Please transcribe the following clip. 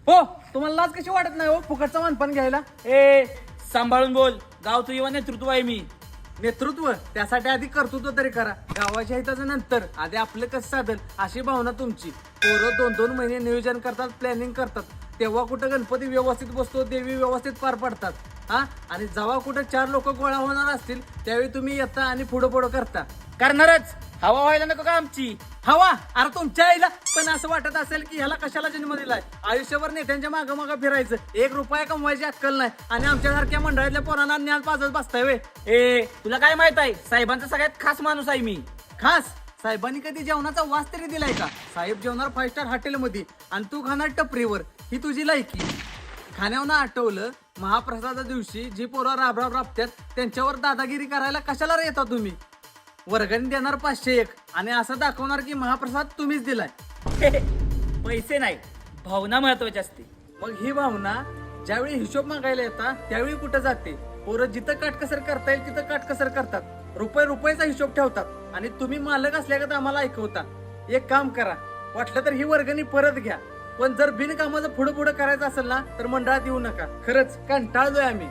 हो, तुम्हाला लाज कशी वाटत नाही हो फुकटचा मानपान घ्यायला? ए सांभाळून बोल. गावचं युवा नेतृत्व आहे मी. नेतृत्व त्यासाठी आधी कर्तृत्व तरी करा. गावाच्या हिताचं नंतर आधी आपलं कसं साधल अशी भावना तुमची. पोरं 2-2 महिने नियोजन करतात, प्लॅनिंग करतात. तेव्हा कुठं गणपती व्यवस्थित बसतो, देवी व्यवस्थित पार पडतात. हा, आणि जेव्हा कुठं 4 लोक गोळा होणार असतील त्यावेळी तुम्ही येता आणि पुढं करता. करणारच. हवा व्हायला नको का आमची? हवा? अरे तुमच्या आईला पण असं वाटत असेल की ह्याला कशाला जन्म दिलाय? आयुष्यभर नेत्यांच्या मागं मागं फिरायचं, 1 रुपया कमवायची अक्कल नाही आणि आमच्यासारख्या मंडळातल्या पोरांना ज्ञान पाजत बसताय वे. ए तुला काय माहित आहे, साहेबांचा सगळ्यात खास माणूस आहे मी. खास? साहेबांनी कधी जेवणाचा वास तरी दिलाय का? साहेब जेवणार 5 स्टार हॉटेलमध्ये आणि तू खाणार टपरीवर. ही तुझी लायकी? खाण्यावर आठवलं, महाप्रसादा दिवशी जी पोरं राबतात त्यांच्यावर दादागिरी करायला कशाला रे येता तुम्ही? वर्गणी देणार 501 आणि असं दाखवणार की महाप्रसाद तुम्हीच दिलाय. पैसे नाही, भावना महत्वाची असते. मग ही भावना ज्यावेळी हिशोब मागायला येतात त्यावेळी कुठं जाते? पोरं जिथं काटकसर करता येईल तिथं काटकसर करतात, रुपयाचा हिशोब ठेवतात आणि तुम्ही मालक असल्यागत आम्हाला ऐकवता. एक काम करा, वाटलं तर ही वर्गणी परत घ्या, पण जर बिनकामाचं पुढं करायचं असेल ना तर मंडळात येऊ नका. खरंच कंटाळलोय आम्ही.